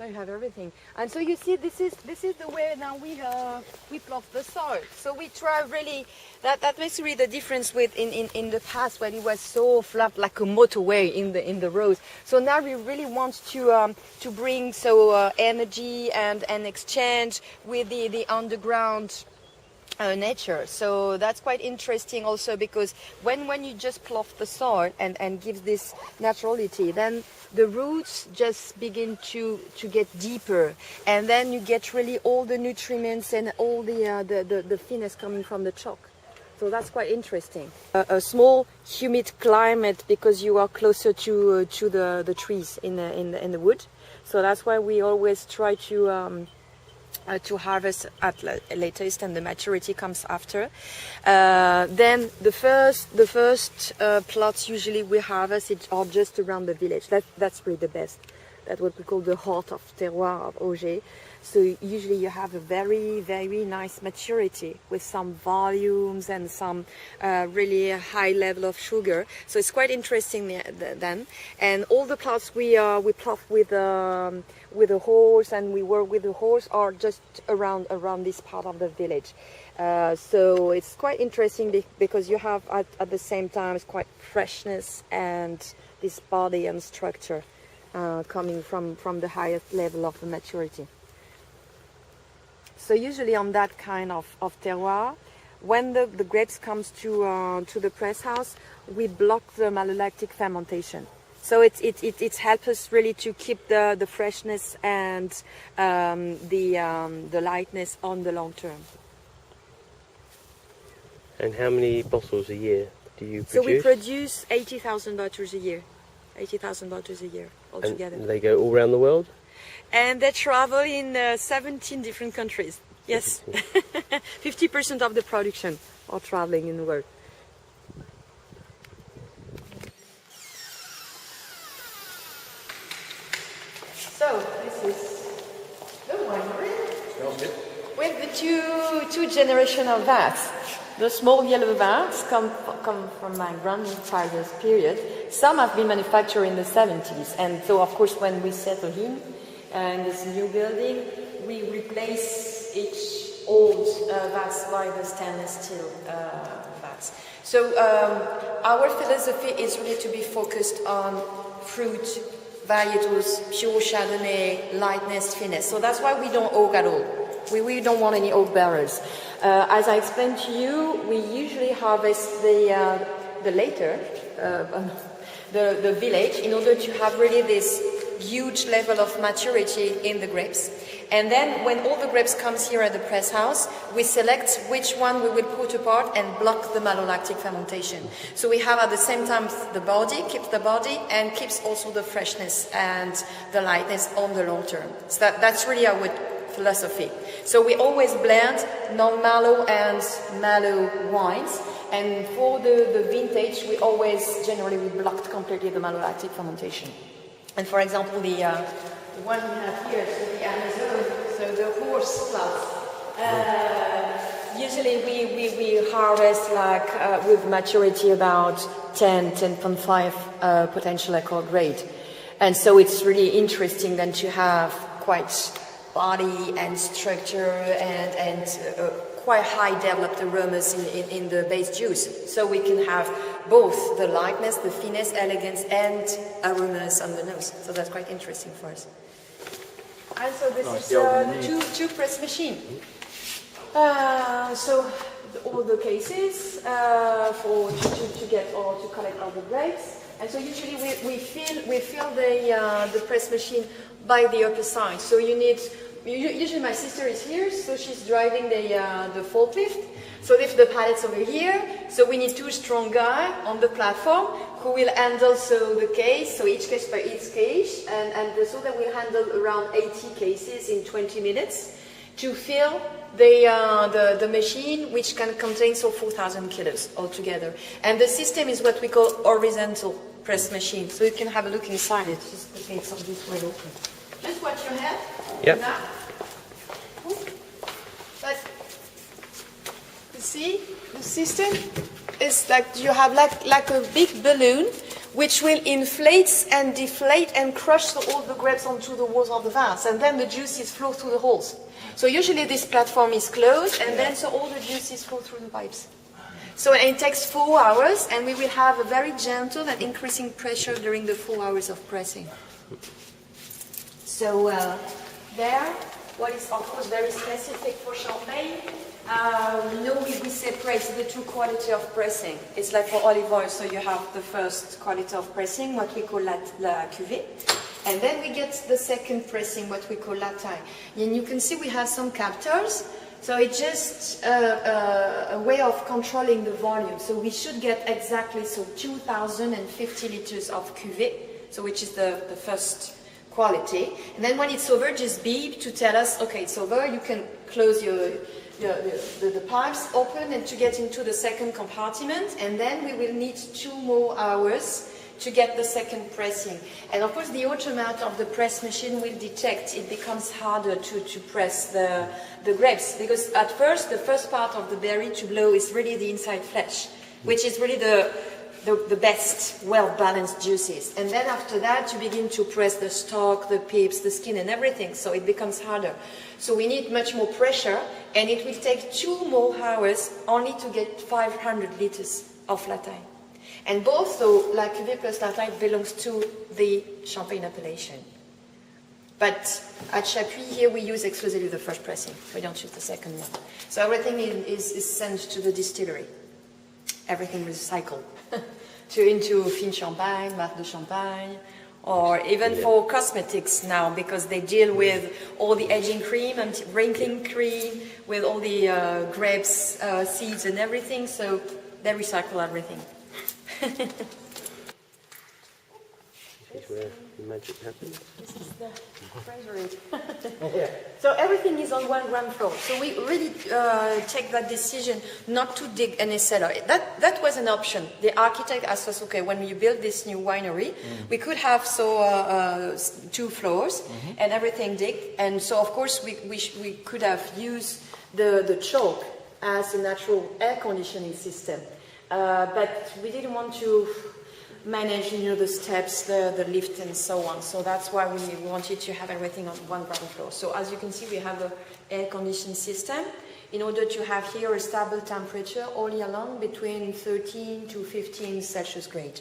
So you have everything, and so you see, this is the way now we plough the soil. So we try really that makes really the difference with in the past when it was so flat like a motorway in the roads. So now we really want to bring energy and exchange with the underground nature. So that's quite interesting also, because when you just plough the soil and gives this naturality, then the roots just begin to get deeper, and then you get really all the nutrients and all the thinness coming from the chalk. So that's quite interesting. A small humid climate, because you are closer to the trees in the wood. So that's why we always try to harvest at latest, and the maturity comes after. Then the first plots usually we harvest it are just around the village. That's really the best. That's what we call the heart of terroir of Auger. So usually you have a very, very nice maturity with some volumes and some really high level of sugar. So it's quite interesting then. And all the plots we plough with a horse, and we work with the horse, are just around this part of the village. So it's quite interesting because you have at the same time it's quite freshness and this body and structure coming from the highest level of the maturity. So usually on that kind of terroir, when the grapes comes to the press house, we block the malolactic fermentation. So it helps us really to keep the freshness and the lightness on the long term. And how many bottles a year do you produce? So we produce 80,000 bottles a year. 80,000 bottles a year altogether. And they go all around the world? And they travel in 17 different countries. Yes, 50% of the production are traveling in the world. So this is the winery. Smells good. With the two generational vats. The small yellow vats come from my grandfather's period. Some have been manufactured in the 70s, and so of course when we settle in this new building, we replace each old vats by the stainless steel vats. So our philosophy is really to be focused on fruit, varietals, pure Chardonnay, lightness, finesse. So that's why we don't oak at all. We really don't want any oak barrels. As I explained to you, we usually harvest the village in order to have really this huge level of maturity in the grapes. And then when all the grapes comes here at the press house, we select which one we will put apart and block the malolactic fermentation. So we have at the same time the body, keeps the body, and keeps also the freshness and the lightness on the long term. So that's really our philosophy. So we always blend non-mallow and mallow wines, and for the vintage we always generally blocked completely the malolactic fermentation. And for example, the one we have here, so the Amazon, so the horse plots. Usually we harvest with maturity about 10.5 potential alcohol grade. And so it's really interesting then to have quite body and structure and quite high developed aromas in the base juice. So we can have both the lightness, the finesse, elegance, and aromas on the nose. So that's quite interesting for us. And so this is the two press machine. So all the cases to get or to collect all the grapes. And so usually we fill the press machine by the upper side. So you need. Usually my sister is here, so she's driving the forklift. So if the pallet's over here, so we need two strong guys on the platform who will handle the case, so each case by each case, and so that we'll handle around 80 cases in 20 minutes to fill the machine, which can contain 4,000 kilos altogether. And the system is what we call horizontal press machine. So you can have a look inside it. Just the gates of this way open. Just watch your head. Yep. Now. But you see, the system is like you have like a big balloon which will inflate and deflate and crush all the grapes onto the walls of the vats, and then the juices flow through the holes. So usually this platform is closed, and then so all the juices flow through the pipes. So it takes 4 hours, and we will have a very gentle and increasing pressure during the 4 hours of pressing. So there, what is of course very specific for Champagne, we separate the two quality of pressing. It's like for olive oil, so you have the first quality of pressing, what we call la cuvée, and then we get the second pressing, what we call la taille. And you can see we have some captors, so it's just a way of controlling the volume. So we should get exactly 2,050 liters of cuvée, so which is the first quality. And then when it's over, just beep to tell us, okay, it's over, you can close the pipes open and to get into the second compartment, and then we will need 2 more hours to get the second pressing. And of course the automat of the press machine will detect it becomes harder to press the grapes, because at first the first part of the berry to blow is really the inside flesh, which is really the best, well-balanced juices. And then after that, you begin to press the stalk, the pips, the skin and everything, so it becomes harder. So we need much more pressure, and it will take 2 more hours only to get 500 liters of la taille. And both, so la cuvée plus la taille belongs to the Champagne appellation. But at Chapuy here we use exclusively the first pressing, we don't use the second one. So everything is sent to the distillery. Everything recycled into Fine Champagne, Marque de Champagne, or even for cosmetics now, because they deal with all the aging cream and wrinkling cream, with all the grapes, seeds and everything, so they recycle everything. This is where the magic happens. This is the treasury. So everything is on 1 gram floor. So we really take that decision not to dig any cellar. That was an option. The architect asked us, okay, when you build this new winery, we could have 2 floors and everything digged. And so of course we could have used the chalk as a natural air conditioning system. But we didn't want to manage, the steps, the lift and so on. So that's why we wanted to have everything on 1 ground floor. So as you can see, we have an air conditioning system in order to have here a stable temperature all year long between 13 to 15 Celsius grade.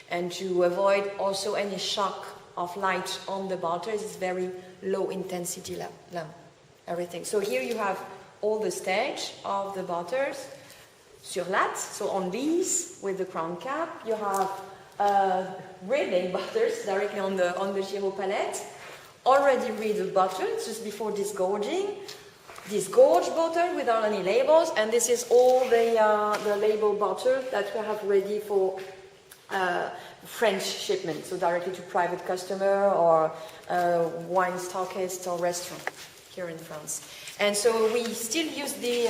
And to avoid also any shock of light on the bottles, it's very low intensity lamp, everything. So here you have all the stage of the bottles sur latte, so on lees with the crown cap. You have reading butters directly on the Giro palette, already read the butters just before disgorging. Disgorge bottle without any labels, and this is all the label bottle that we have ready for French shipment, so directly to private customer or wine stockist or restaurant here in France. And so we still use the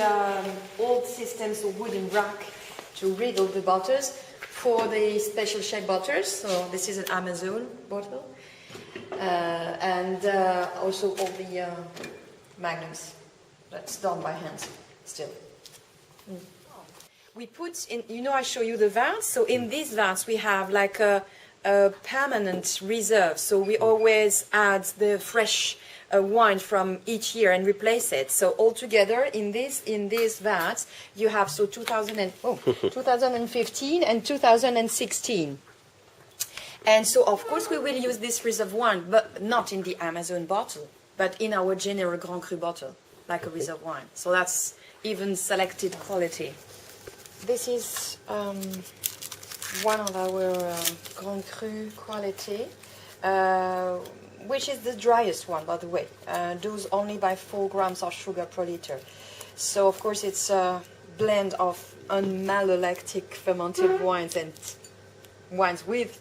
old systems of wooden rack to read all the bottles. For the special shape bottles, so this is an Amazon bottle, and also all the magnums. That's done by hand still. We put in, I show you the vats, so in these vats we have like a permanent reserve, so we always add the fresh wine from each year and replace it. So altogether in these vats you have 2015 and 2016. And so of course we will use this reserve wine, but not in the Amazon bottle, but in our general Grand Cru bottle, like a reserve wine. So that's even selected quality. This is one of our Grand Cru quality, which is the driest one, by the way, dosed only by 4 grams of sugar per liter. So, of course, it's a blend of malolactic fermented wines and wines with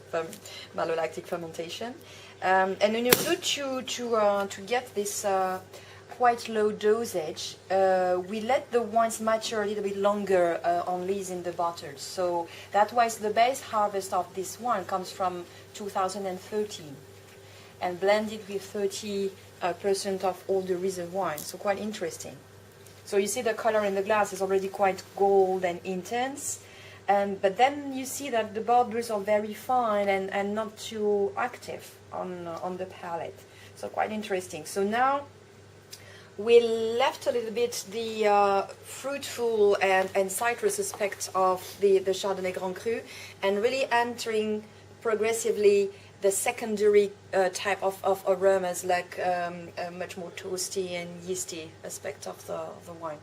malolactic fermentation. And in order to get this quite low dosage, we let the wines mature a little bit longer on lees in the bottles. So that's why the base harvest of this wine comes from 2013. And blended with 30% of all the reserve wine, so quite interesting. So you see the color in the glass is already quite gold and intense. But then you see that the borders are very fine and not too active on the palate. So quite interesting. So now we left a little bit the fruitful and citrus aspect of the Chardonnay Grand Cru, and really entering progressively the secondary type of aromas, like a much more toasty and yeasty aspect of the wine.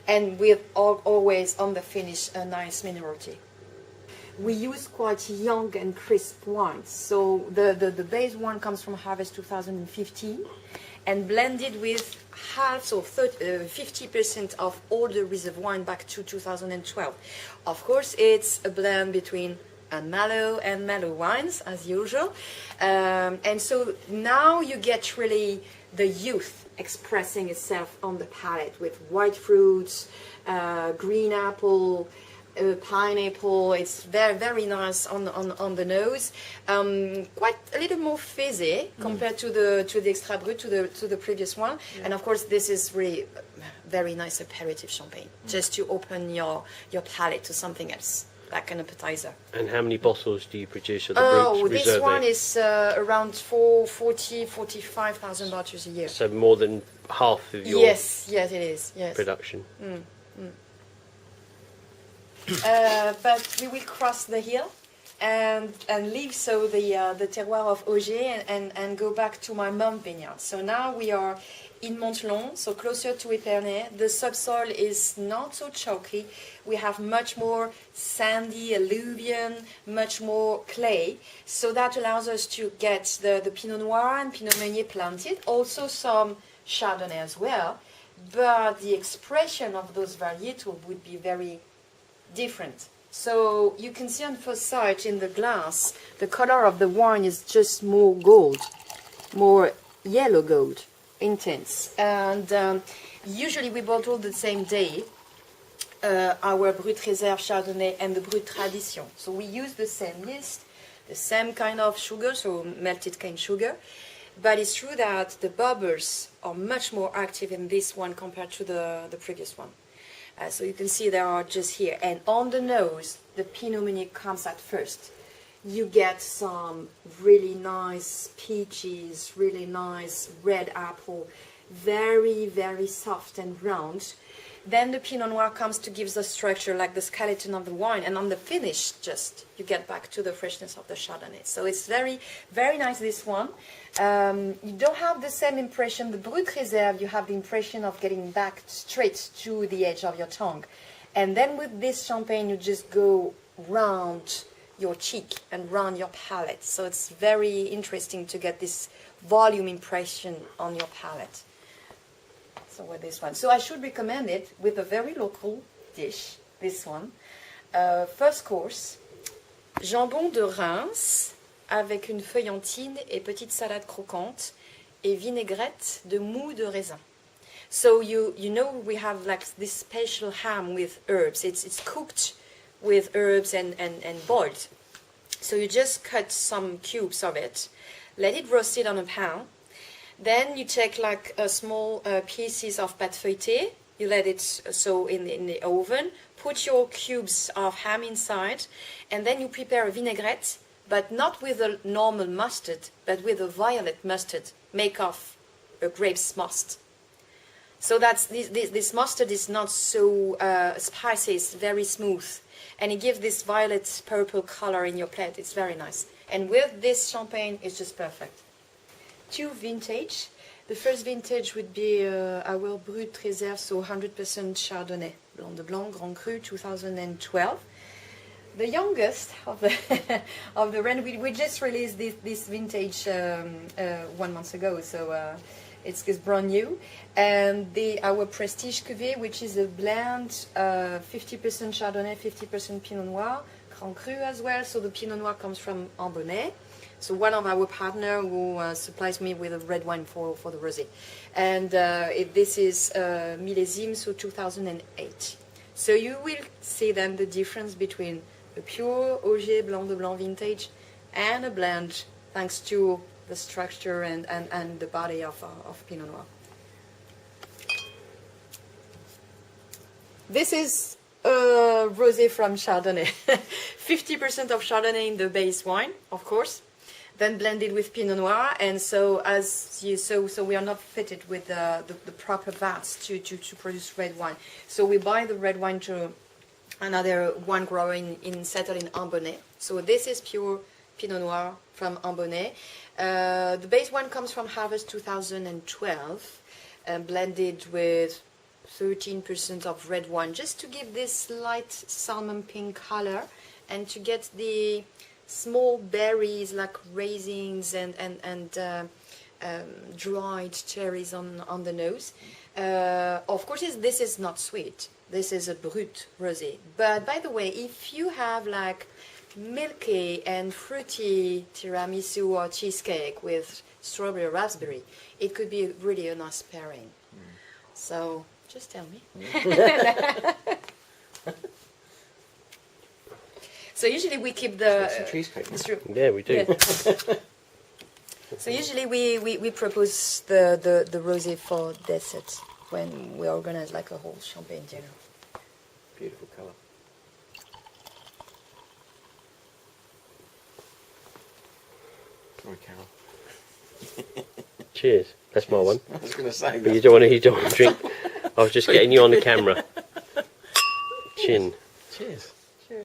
And with always on the finish a nice minerality. We use quite young and crisp wines. So the base one comes from harvest 2015 and blended with half, so 50% of all the reserve wine back to 2012. Of course, it's a blend between Malo and mellow wines, as usual. And so now you get really the youth expressing itself on the palate with white fruits, green apple, pineapple. It's very, very nice on the nose. Quite a little more fizzy compared to the Extra Brut, to the previous one. Yeah. And of course, this is really very nice aperitif champagne, just to open your palate to something else, like an appetizer. And how many bottles do you produce of the Brut Reserve? This one is around 45,000 bottles a year. So more than half of your yes, it is. Yes. production. But we will cross the hill and leave the terroir of Auger and go back to my mum vineyard. So now we are in Montelon, so closer to Épernay. The subsoil is not so chalky. We have much more sandy alluvium, much more clay. So that allows us to get the Pinot Noir and Pinot Meunier planted. Also some Chardonnay as well. But the expression of those varietals would be very different. So you can see on first sight in the glass, the color of the wine is just more gold, more yellow gold, intense. And usually we bottle the same day our Brut Réserve Chardonnay and the Brut Tradition. So we use the same yeast, the same kind of sugar, so melted cane sugar. But it's true that the bubbles are much more active in this one compared to the previous one. So you can see they are just here. And on the nose, the Pinot Meunier comes at first. You get some really nice peaches, really nice red apple, very, very soft and round. Then the Pinot Noir comes to give the structure, like the skeleton of the wine. And on the finish, just you get back to the freshness of the Chardonnay. So it's very, very nice, this one. You don't have the same impression. The Brut Réserve, you have the impression of getting back straight to the edge of your tongue. And then with this champagne, you just go round your cheek and round your palate. So it's very interesting to get this volume impression on your palate. So with this one. So I should recommend it with a very local dish, this one. First course, jambon de Reims avec une feuillantine et petite salade croquante et vinaigrette de mou de raisin. So you know we have like this special ham with herbs. It's cooked with herbs and boiled. So you just cut some cubes of it, let it roast it on a pan. Then you take like a small pieces of pâte feuilletée, you let it so in the oven, put your cubes of ham inside, and then you prepare a vinaigrette, but not with a normal mustard, but with a violet mustard, make of a grape's must. So that's this mustard is not so spicy, it's very smooth, and it gives this violet purple color in your plate. It's very nice. And with this champagne, it's just perfect. Two vintage. The first vintage would be our Brut Réserve, so 100% Chardonnay, Blanc de Blanc, Grand Cru, 2012. The youngest of the of the range. We just released this vintage 1 month ago, so it's brand new. And our Prestige Cuvée, which is a blend, 50% Chardonnay, 50% Pinot Noir, Grand Cru as well. So the Pinot Noir comes from Ambonnay. So one of our partner who supplies me with a red wine for the rosé. And this is millésime, so 2008. So you will see then the difference between a pure Auger Blanc de Blanc vintage and a blend, thanks to the structure and the body of Pinot Noir. This is rosé from Chardonnay. 50% of Chardonnay in the base wine, of course, then blended with Pinot Noir. And so, as you saw, so we are not fitted with the proper vats to produce red wine. So we buy the red wine to another one growing settled in Ambonnet. So this is pure Pinot Noir from Ambonnet. The base wine comes from harvest 2012, blended with 13% of red wine, just to give this light salmon pink color and to get the small berries like raisins and dried cherries on the nose. Of course, this is not sweet. This is a brut rosé. But by the way, if you have like milky and fruity tiramisu or cheesecake with strawberry or raspberry, it could be really a nice pairing. So just tell me. So usually we keep the Some cheesecake. It's true. Yeah, we do. Yeah. So usually we propose the rosé for dessert when we organize like a whole champagne dinner. Beautiful colour. Sorry, Carol. Cheers. That's my one. I was going to say But you don't want to drink. I was just getting you on the camera. Chin. Cheers.